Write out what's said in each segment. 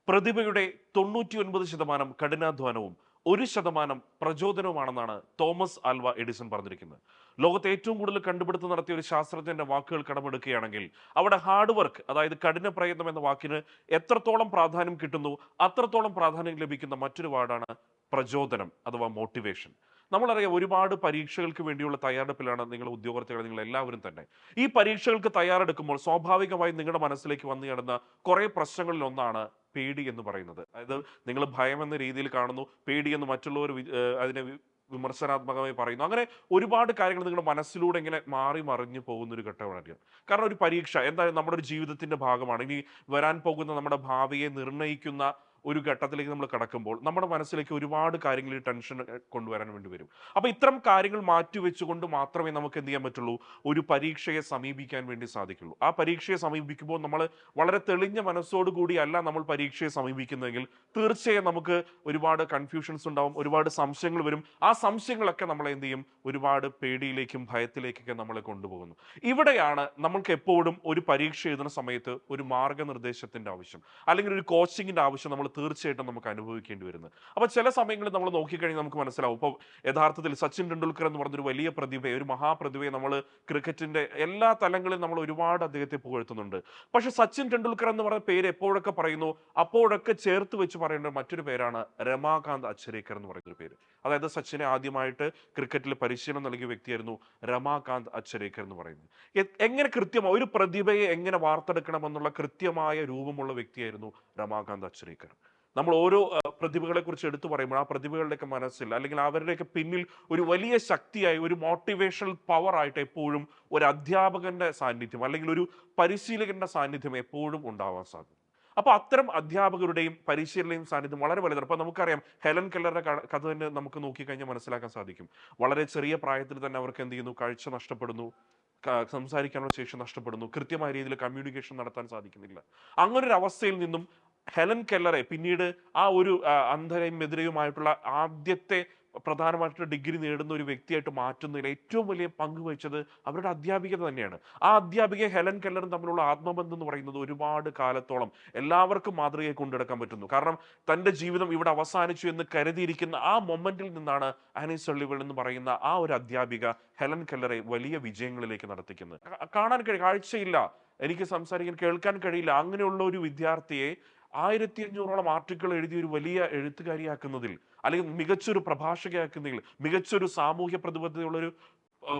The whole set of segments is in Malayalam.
പ്രതിഭയുടെ 99% കഠിനാധ്വാനവും 1% പ്രചോദനവുമാണെന്നാണ് തോമസ് ആൽവ എഡിസൺ പറഞ്ഞിരിക്കുന്നത്. ലോകത്തെ ഏറ്റവും കൂടുതൽ കണ്ടുപിടുത്തം നടത്തിയ ഒരു ശാസ്ത്രജ്ഞന്റെ വാക്കുകൾ കടമെടുക്കുകയാണെങ്കിൽ അവിടെ ഹാർഡ് വർക്ക്, അതായത് കഠിന പ്രയത്നം എന്ന വാക്കിന് എത്രത്തോളം പ്രാധാന്യം കിട്ടുന്നു അത്രത്തോളം പ്രാധാന്യം ലഭിക്കുന്ന മറ്റൊരു വാർഡാണ് പ്രചോദനം അഥവാ മോട്ടിവേഷൻ. നമ്മളറിയാം, ഒരുപാട് പരീക്ഷകൾക്ക് വേണ്ടിയുള്ള തയ്യാറെടുപ്പിലാണ് നിങ്ങൾ ഉദ്യോഗാർത്ഥികൾ, നിങ്ങൾ എല്ലാവരും തന്നെ. ഈ പരീക്ഷകൾക്ക് തയ്യാറെടുക്കുമ്പോൾ സ്വാഭാവികമായും നിങ്ങളുടെ മനസ്സിലേക്ക് വന്നു കിടന്ന കുറെ പ്രശ്നങ്ങളിൽ ഒന്നാണ് പേടി എന്ന് പറയുന്നത്. അതായത് നിങ്ങൾ ഭയം എന്ന രീതിയിൽ കാണുന്നു, പേടി എന്ന് മറ്റുള്ളവർ അതിനെ വിമർശനാത്മകമായി പറയുന്നു. അങ്ങനെ ഒരുപാട് കാര്യങ്ങൾ നിങ്ങളുടെ മനസ്സിലൂടെ ഇങ്ങനെ മാറി മറിഞ്ഞു പോകുന്ന ഒരു ഘട്ടമാണ്. കാരണം ഒരു പരീക്ഷ എന്തായാലും നമ്മുടെ ഒരു ജീവിതത്തിന്റെ ഭാഗമാണ്. ഇനി വരാൻ പോകുന്ന നമ്മുടെ ഭാവിയെ നിർണ്ണയിക്കുന്ന ഒരു ഘട്ടത്തിലേക്ക് നമ്മൾ കടക്കുമ്പോൾ നമ്മുടെ മനസ്സിലേക്ക് ഒരുപാട് കാര്യങ്ങൾ ഈ ടെൻഷൻ കൊണ്ടുവരാൻ വേണ്ടി വരും. അപ്പൊ ഇത്തരം കാര്യങ്ങൾ മാറ്റിവെച്ചുകൊണ്ട് മാത്രമേ നമുക്ക് എന്ത് ചെയ്യാൻ പറ്റുള്ളൂ, ഒരു പരീക്ഷയെ സമീപിക്കാൻ വേണ്ടി സാധിക്കുള്ളൂ. ആ പരീക്ഷയെ സമീപിക്കുമ്പോൾ നമ്മൾ വളരെ തെളിഞ്ഞ മനസ്സോടുകൂടി അല്ല നമ്മൾ പരീക്ഷയെ സമീപിക്കുന്നതെങ്കിൽ തീർച്ചയായും നമുക്ക് ഒരുപാട് കൺഫ്യൂഷൻസ് ഉണ്ടാവും, ഒരുപാട് സംശയങ്ങൾ വരും. ആ സംശയങ്ങളൊക്കെ നമ്മളെ എന്ത് ചെയ്യും, ഒരുപാട് പേടിയിലേക്കും ഭയത്തിലേക്കൊക്കെ നമ്മളെ കൊണ്ടുപോകുന്നു. ഇവിടെയാണ് നമ്മൾക്ക് എപ്പോഴും ഒരു പരീക്ഷ എഴുതുന്ന സമയത്ത് ഒരു മാർഗനിർദ്ദേശത്തിന്റെ ആവശ്യം, അല്ലെങ്കിൽ ഒരു കോച്ചിങ്ങിന്റെ ആവശ്യം നമ്മൾ തീർച്ചയായിട്ടും നമുക്ക് അനുഭവിക്കേണ്ടി വരുന്നത്. അപ്പൊ ചില സമയങ്ങളിൽ നമ്മൾ നോക്കിക്കഴിഞ്ഞാൽ നമുക്ക് മനസ്സിലാവും. ഇപ്പോൾ യഥാർത്ഥത്തിൽ സച്ചിൻ ടെണ്ടുൽക്കർ എന്ന് പറഞ്ഞൊരു വലിയ പ്രതിഭയെ, ഒരു മഹാപ്രതിഭയെ നമ്മൾ ക്രിക്കറ്റിന്റെ എല്ലാ തലങ്ങളിലും നമ്മൾ ഒരുപാട് അദ്ദേഹത്തെ പുകഴ്ത്തുന്നുണ്ട്. പക്ഷെ സച്ചിൻ ടെണ്ടുൽക്കർ എന്ന് പറയുന്ന പേര് എപ്പോഴൊക്കെ പറയുന്നു അപ്പോഴൊക്കെ ചേർത്ത് വെച്ച് പറയേണ്ട മറ്റൊരു പേരാണ് രമാകാന്ത് അച്ഛരേക്കർ എന്ന് പറയുന്ന ഒരു പേര്. അതായത് സച്ചിനെ ആദ്യമായിട്ട് ക്രിക്കറ്റിൽ പരിശീലനം നൽകിയ വ്യക്തിയായിരുന്നു രമാകാന്ത് അച്ഛരേക്കർ എന്ന് പറയുന്നത്. എങ്ങനെ കൃത്യമായി ഒരു പ്രതിഭയെ എങ്ങനെ വാർത്തെടുക്കണമെന്നുള്ള കൃത്യമായ രൂപമുള്ള വ്യക്തിയായിരുന്നു രമാകാന്ത് അച്ഛരേക്കർ. നമ്മൾ ഓരോ പ്രതിഭകളെ കുറിച്ച് എടുത്തു പറയുമ്പോൾ ആ പ്രതിഭകളുടെയൊക്കെ മനസ്സിൽ, അല്ലെങ്കിൽ അവരുടെയൊക്കെ പിന്നിൽ ഒരു വലിയ ശക്തിയായി, ഒരു മോട്ടിവേഷണൽ പവർ ആയിട്ട് എപ്പോഴും ഒരു അധ്യാപകന്റെ സാന്നിധ്യം അല്ലെങ്കിൽ ഒരു പരിശീലകന്റെ സാന്നിധ്യം എപ്പോഴും ഉണ്ടാവാൻ സാധിക്കും. അപ്പൊ അത്തരം അധ്യാപകരുടെയും പരിശീലനയും സാന്നിധ്യം വളരെ വലുതാണ്. അപ്പൊ നമുക്കറിയാം, ഹെലൻ കെല്ലറുടെ കഥ തന്നെ നമുക്ക് നോക്കിക്കഴിഞ്ഞാൽ മനസ്സിലാക്കാൻ സാധിക്കും. വളരെ ചെറിയ പ്രായത്തിൽ തന്നെ അവർക്ക് എന്ത് ചെയ്യുന്നു, കാഴ്ച നഷ്ടപ്പെടുന്നു, സംസാരിക്കാനുള്ള ശേഷി നഷ്ടപ്പെടുന്നു, കൃത്യമായ രീതിയിൽ കമ്മ്യൂണിക്കേഷൻ നടത്താൻ സാധിക്കുന്നില്ല. അങ്ങനൊരു അവസ്ഥയിൽ നിന്നും ഹെലൻ കെല്ലറെ പിന്നീട് ആ ഒരു അന്ധരെയും എതിരെയുമായിട്ടുള്ള ആദ്യത്തെ പ്രധാനമായിട്ടുള്ള ഡിഗ്രി നേടുന്ന ഒരു വ്യക്തിയായിട്ട് മാറ്റുന്നതിൽ ഏറ്റവും വലിയ പങ്ക് വഹിച്ചത് അവരുടെ അധ്യാപികത തന്നെയാണ്. ആ അധ്യാപിക ഹെലൻ കെല്ലറും തമ്മിലുള്ള ആത്മബന്ധം എന്ന് പറയുന്നത് ഒരുപാട് കാലത്തോളം എല്ലാവർക്കും മാതൃകയെ കൊണ്ടെടുക്കാൻ പറ്റുന്നു. കാരണം തന്റെ ജീവിതം ഇവിടെ അവസാനിച്ചു എന്ന് കരുതിയിരിക്കുന്ന ആ മൊമെന്റിൽ നിന്നാണ് ആനി സള്ളിവൻ എന്ന് പറയുന്ന ആ ഒരു അധ്യാപിക ഹെലൻ കെല്ലറെ വലിയ വിജയങ്ങളിലേക്ക് നടത്തിക്കുന്നത്. കാണാൻ കാഴ്ചയില്ല, എനിക്ക് സംസാരിക്കാൻ കേൾക്കാൻ കഴിയില്ല, അങ്ങനെയുള്ള ഒരു വിദ്യാർത്ഥിയെ 1500ഓളം ആർട്ടിക്കിൾ എഴുതിയ ഒരു വലിയ എഴുത്തുകാരിയാക്കുന്നതിൽ, അല്ലെങ്കിൽ മികച്ചൊരു പ്രഭാഷകയാക്കുന്നതിൽ, മികച്ചൊരു സാമൂഹ്യ പ്രതിബദ്ധതയുള്ള ഒരു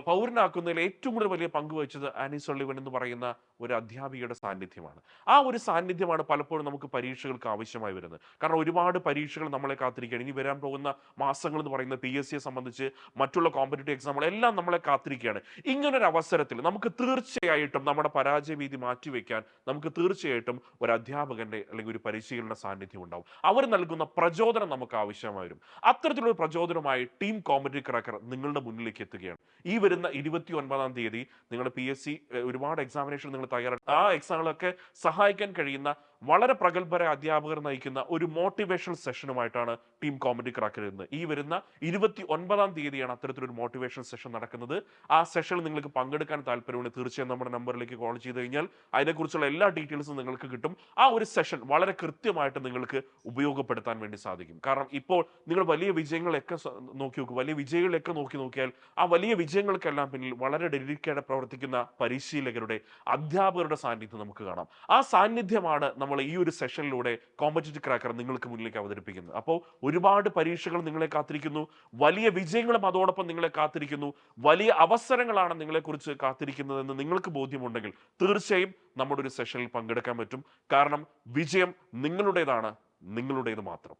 പൗരനാക്കുന്നതിൽ ഏറ്റവും കൂടുതൽ വലിയ പങ്ക് വഹിച്ചത് ആനി സള്ളിവൻ എന്ന് പറയുന്ന ഒരു അധ്യാപികയുടെ സാന്നിധ്യമാണ്. ആ ഒരു സാന്നിധ്യമാണ് പലപ്പോഴും നമുക്ക് പരീക്ഷകൾക്ക് ആവശ്യമായി വരുന്നത്. കാരണം ഒരുപാട് പരീക്ഷകൾ നമ്മളെ കാത്തിരിക്കുകയാണ്. ഇനി വരാൻ പോകുന്ന മാസങ്ങൾ എന്ന് പറയുന്ന PSCയെ സംബന്ധിച്ച് മറ്റുള്ള കോമ്പറ്റേറ്റീവ് എക്സാമുകൾ എല്ലാം നമ്മളെ കാത്തിരിക്കുകയാണ്. ഇങ്ങനൊരു അവസരത്തിൽ നമുക്ക് തീർച്ചയായിട്ടും നമ്മുടെ പരാജയ ഭീതി മാറ്റിവെക്കാൻ നമുക്ക് തീർച്ചയായിട്ടും ഒരു അധ്യാപകന്റെ അല്ലെങ്കിൽ ഒരു പരിശീലന സാന്നിധ്യം ഉണ്ടാവും. അവർ നൽകുന്ന പ്രചോദനം നമുക്ക് ആവശ്യമായി വരും. അത്തരത്തിലുള്ള പ്രചോദനമായി ടീം കോമ്പറ്റേറ്റീവ് ക്രാക്കർ നിങ്ങളുടെ മുന്നിലേക്ക് എത്തുകയാണ്. ഈ വരുന്ന 29-ാം തീയതി നിങ്ങളുടെ PSC ഒരുപാട് എക്സാമിനേഷൻ നിങ്ങൾ തയ്യാറെടുക്കും. ആ എക്സാമുകളൊക്കെ സഹായിക്കാൻ കഴിയുന്ന വളരെ പ്രഗത്ഭരായ അധ്യാപകർ നയിക്കുന്ന ഒരു മോട്ടിവേഷണൽ സെഷനുമായിട്ടാണ് ടീം കോമഡി ക്രാക്കർ ഇരുന്നത്. ഈ വരുന്ന 29-ാം തീയതിയാണ് അത്തരത്തിലൊരു മോട്ടിവേഷണൽ സെഷൻ നടക്കുന്നത്. ആ സെഷനിൽ നിങ്ങൾക്ക് പങ്കെടുക്കാൻ താല്പര്യമുണ്ട്, തീർച്ചയായും നമ്മുടെ നമ്പറിലേക്ക് കോൾ ചെയ്ത് കഴിഞ്ഞാൽ അതിനെക്കുറിച്ചുള്ള എല്ലാ ഡീറ്റെയിൽസും നിങ്ങൾക്ക് കിട്ടും. ആ ഒരു സെഷൻ വളരെ കൃത്യമായിട്ട് നിങ്ങൾക്ക് ഉപയോഗപ്പെടുത്താൻ വേണ്ടി സാധിക്കും. കാരണം ഇപ്പോൾ നിങ്ങൾ വലിയ വിജയങ്ങളൊക്കെ നോക്കി നോക്കും, വലിയ വിജയികളൊക്കെ നോക്കിയാൽ ആ വലിയ വിജയങ്ങൾക്കെല്ലാം പിന്നിൽ വളരെ ഡെഡിക്കേറ്റ് പ്രവർത്തിക്കുന്ന പരിശീലകരുടെ, അധ്യാപകരുടെ സാന്നിധ്യം നമുക്ക് കാണാം. ആ സാന്നിധ്യമാണ് നമ്മൾ ഈ ഒരു സെഷനിലൂടെ കോമ്പറ്റേറ്റീവ് ക്രാക്കർ നിങ്ങൾക്ക് മുന്നിലേക്ക് അവതരിപ്പിക്കുന്നത്. അപ്പോൾ ഒരുപാട് പരീക്ഷകൾ നിങ്ങളെ കാത്തിരിക്കുന്നു, വലിയ വിജയങ്ങളും അതോടൊപ്പം നിങ്ങളെ കാത്തിരിക്കുന്നു, വലിയ അവസരങ്ങളാണ് നിങ്ങളെക്കുറിച്ച് കാത്തിരിക്കുന്നതെന്ന് നിങ്ങൾക്ക് ബോധ്യമുണ്ടെങ്കിൽ തീർച്ചയായും നമ്മുടെ ഒരു സെഷനിൽ പങ്കെടുക്കാൻ പറ്റും. കാരണം വിജയം നിങ്ങളുടേതാണ്, നിങ്ങളുടേത് മാത്രം.